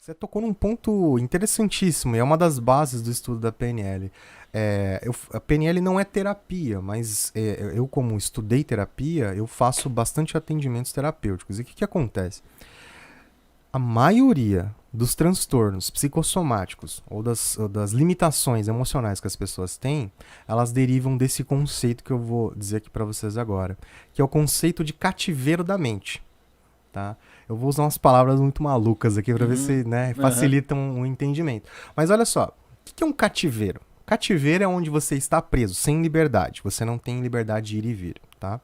Você tocou num ponto interessantíssimo e é uma das bases do estudo da PNL. A PNL não é terapia, mas eu, como estudei terapia, eu faço bastante atendimentos terapêuticos. E o que acontece? A maioria dos transtornos psicossomáticos ou das limitações emocionais que as pessoas têm, elas derivam desse conceito que eu vou dizer aqui para vocês agora, que é o conceito de cativeiro da mente. Tá? Eu vou usar umas palavras muito malucas aqui para ver Uhum. se, né, Aham. facilitam o entendimento. Mas olha só, o que é um cativeiro? Cativeiro é onde você está preso, sem liberdade. Você não tem liberdade de ir e vir, tá?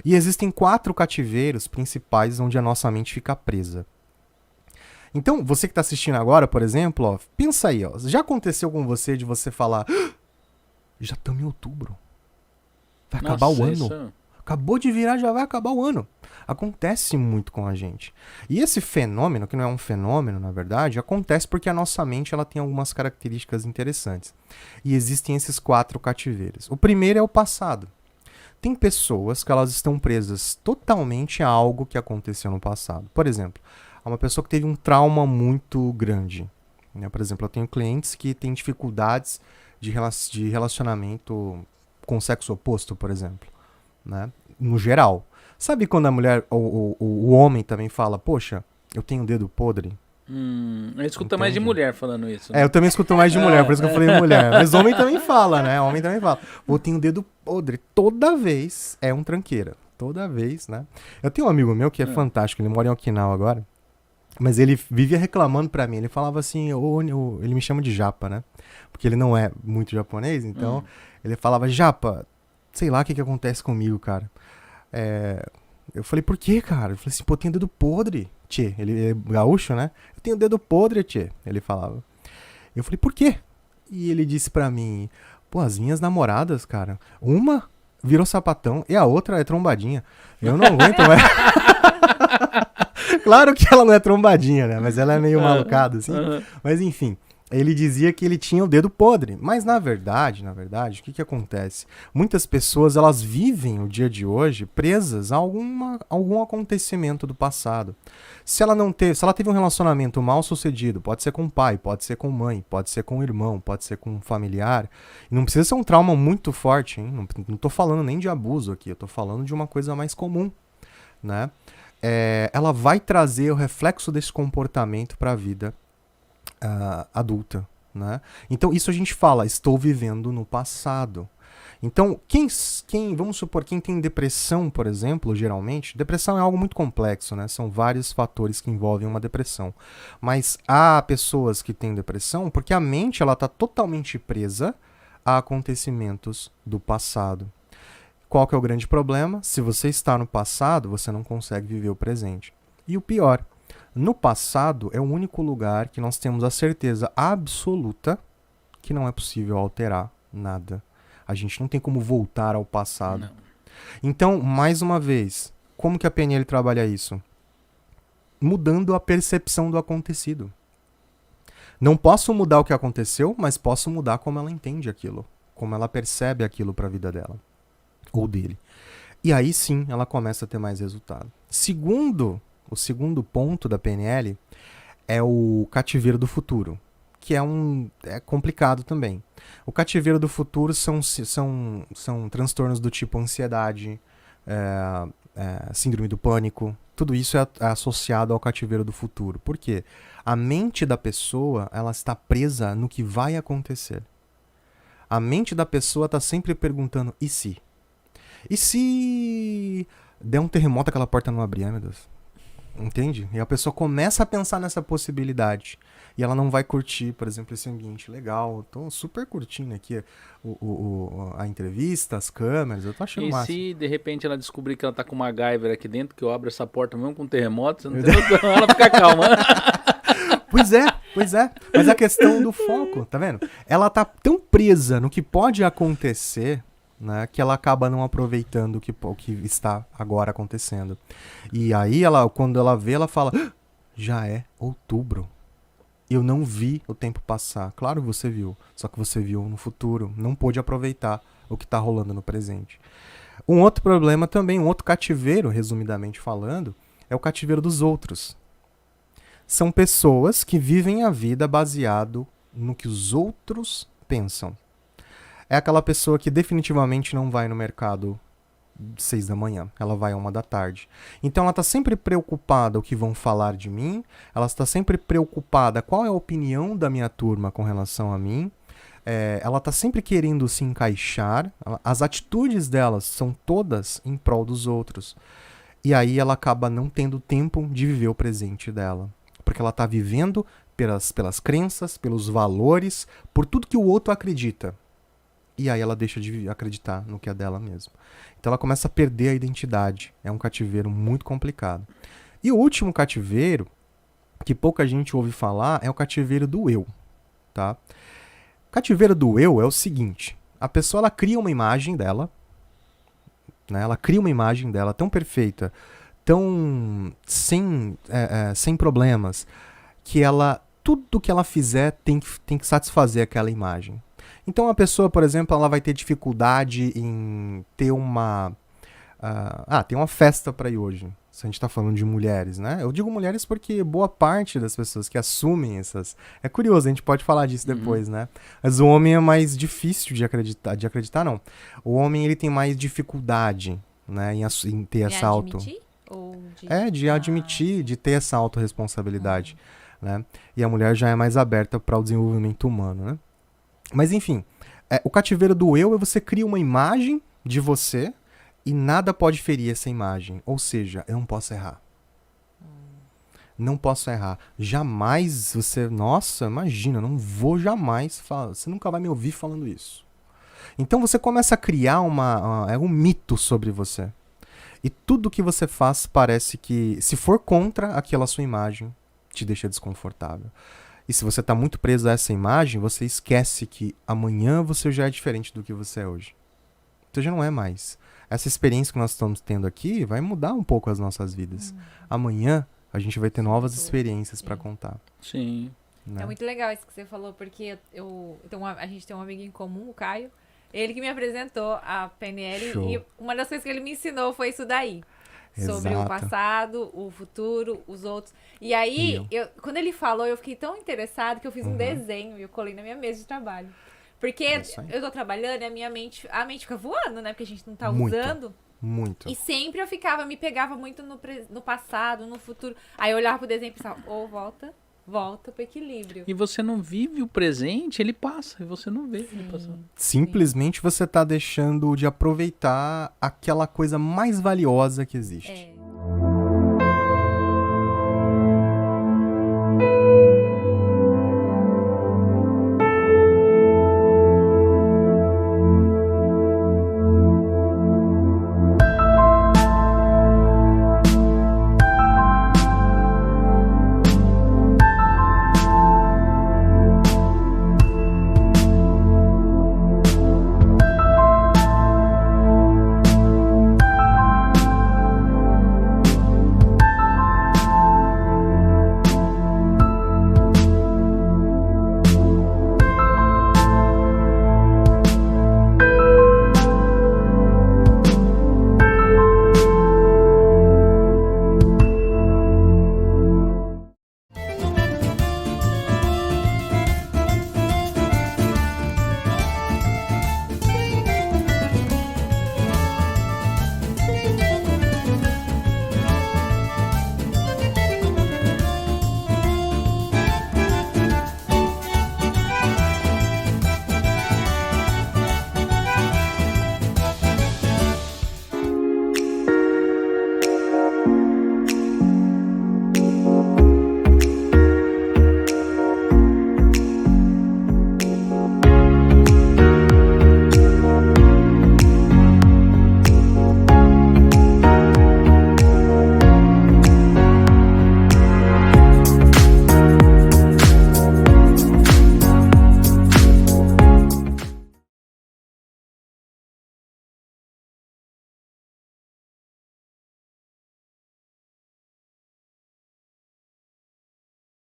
E existem 4 cativeiros principais onde a nossa mente fica presa. Então, você que está assistindo agora, por exemplo, ó, pensa aí, ó, já aconteceu com você de você falar, já estamos em outubro, vai acabar o Nossa, ano? isso. Acabou de virar, já vai acabar o ano. Acontece muito com a gente. E esse fenômeno, que não é um fenômeno, na verdade, acontece porque a nossa mente ela tem algumas características interessantes. E existem esses 4 cativeiros. O primeiro é o passado. Tem pessoas que elas estão presas totalmente a algo que aconteceu no passado. Por exemplo, há uma pessoa que teve um trauma muito grande. Né? Por exemplo, eu tenho clientes que têm dificuldades de relacionamento com o sexo oposto, por exemplo, né? No geral. Sabe quando a mulher, o homem também fala, poxa, eu tenho um dedo podre? Eu escuto mais de Entende? mulher falando isso, Eu né? também escuto mais de mulher, por isso que eu falei mulher. Mas homem também fala, né? Homem também fala. Pô, eu tenho um dedo podre. Toda vez é um tranqueira. Toda vez, né? Eu tenho um amigo meu que é Ah, fantástico, ele mora em Okinawa agora. Mas ele vivia reclamando pra mim. Ele falava assim, ele me chama de japa, né? Porque ele não é muito japonês, então hum. ele falava, japa, sei lá o que acontece comigo, cara. É, eu falei, por quê, cara? Eu falei assim, pô, eu tenho dedo podre, tchê. Ele é gaúcho, né? Eu tenho dedo podre, tchê. Ele falava. Eu falei, por quê? E ele disse pra mim, pô, as minhas namoradas, cara, uma virou sapatão e a outra é trombadinha. Eu não aguento mais. Claro que ela não é trombadinha, né? Mas ela é meio Ah, malucada, assim. aham. Mas enfim, ele dizia que ele tinha o dedo podre. Mas na verdade, o que acontece? Muitas pessoas, elas vivem o dia de hoje presas a algum acontecimento do passado. Se ela teve um relacionamento mal sucedido, pode ser com o pai, pode ser com mãe, pode ser com o irmão, pode ser com um familiar. E não precisa ser um trauma muito forte, hein? Não tô falando nem de abuso aqui, eu tô falando de uma coisa mais comum, né? Ela vai trazer o reflexo desse comportamento para a vida adulta. Né? Então, isso a gente fala, estou vivendo no passado. Então, vamos supor, quem tem depressão, por exemplo, geralmente, depressão é algo muito complexo, né? São vários fatores que envolvem uma depressão. Mas há pessoas que têm depressão porque a mente ela está totalmente presa a acontecimentos do passado. Qual que é o grande problema? Se você está no passado, você não consegue viver o presente. E o pior, no passado é o único lugar que nós temos a certeza absoluta que não é possível alterar nada. A gente não tem como voltar ao passado. Não. Então, mais uma vez, como que a PNL trabalha isso? Mudando a percepção do acontecido. Não posso mudar o que aconteceu, mas posso mudar como ela entende aquilo, como ela percebe aquilo para a vida dela ou dele. E aí sim ela começa a ter mais resultado. O segundo ponto da PNL é o cativeiro do futuro, que é complicado também. O cativeiro do futuro são transtornos do tipo ansiedade, síndrome do pânico. Tudo isso é associado ao cativeiro do futuro. Por quê? A mente da pessoa ela está presa no que vai acontecer. A mente da pessoa está sempre perguntando, e se? E se der um terremoto aquela porta não abrir, ai meu Deus. Entende? E a pessoa começa a pensar nessa possibilidade. E ela não vai curtir, por exemplo, esse ambiente legal. Tô super curtindo aqui a entrevista, as câmeras, eu tô achando E massa. se de repente ela descobrir que ela tá com uma MacGyver aqui dentro, que eu abro essa porta mesmo com um terremoto, você não tem noção, ela fica calma. Pois é, pois é. Mas a questão do foco, tá vendo? Ela tá tão presa no que pode acontecer, né, que ela acaba não aproveitando o que está agora acontecendo. E aí, quando ela vê, ela fala: "Ah, já é outubro. Eu não vi o tempo passar." Claro que você viu, só que você viu no futuro. Não pôde aproveitar o que está rolando no presente. Um outro problema também, um outro cativeiro, resumidamente falando, é o cativeiro dos outros. são pessoas que vivem a vida baseado no que os outros pensam. É aquela pessoa que definitivamente não vai no mercado 6 da manhã, ela vai 1 da tarde. Então ela está sempre preocupada o que vão falar de mim, ela está sempre preocupada qual é a opinião da minha turma com relação a mim, ela está sempre querendo se encaixar, as atitudes delas são todas em prol dos outros. E aí ela acaba não tendo tempo de viver o presente dela. Porque ela está vivendo pelas crenças, pelos valores, por tudo que o outro acredita. E aí ela deixa de acreditar no que é dela mesma. Então ela começa a perder a identidade. É um cativeiro muito complicado. E o último cativeiro, que pouca gente ouve falar, é o cativeiro do eu. Tá? O cativeiro do eu é o seguinte. A pessoa ela cria uma imagem dela, né? Ela cria uma imagem dela tão perfeita, tão sem problemas, que tudo que ela fizer tem que satisfazer aquela imagem. Então a pessoa, por exemplo, ela vai ter dificuldade em ter tem uma festa para ir hoje. Se a gente está falando de mulheres, né? Eu digo mulheres porque boa parte das pessoas que assumem essas... É curioso, a gente pode falar disso depois, né? Mas o homem é mais difícil de acreditar. De acreditar, não. O homem, ele tem mais dificuldade, né? Em ter essa auto... Admitir? De admitir, de ter essa autorresponsabilidade, né? E a mulher já é mais aberta para o desenvolvimento humano, né? Mas enfim, o cativeiro do eu é você cria uma imagem de você e nada pode ferir essa imagem. Ou seja, eu não posso errar. Não posso errar. Jamais você... Nossa, imagina, não vou jamais falar. Você nunca vai me ouvir falando isso. Então você começa a criar um mito sobre você. E tudo que você faz parece que, se for contra aquela sua imagem, te deixa desconfortável. E se você está muito preso a essa imagem, você esquece que amanhã você já é diferente do que você é hoje. Você já não é mais. Essa experiência que nós estamos tendo aqui vai mudar um pouco as nossas vidas. Amanhã a gente vai ter novas experiências para contar. Sim. Né? É muito legal isso que você falou, porque a gente tem um amigo em comum, o Caio. Ele que me apresentou a PNL. Show. E uma das coisas que ele me ensinou foi isso daí. Sobre o passado, o futuro, os outros. E aí, quando ele falou, eu fiquei tão interessado que eu fiz um desenho e eu colei na minha mesa de trabalho. Porque eu tô trabalhando e a mente fica voando, né? Porque a gente não tá usando. Muito. E sempre me pegava muito no passado, no futuro. Aí eu olhava pro desenho e pensava, volta pro equilíbrio. E você não vive o presente, ele passa. E você não vê ele passando. Simplesmente você tá deixando de aproveitar aquela coisa mais valiosa que existe.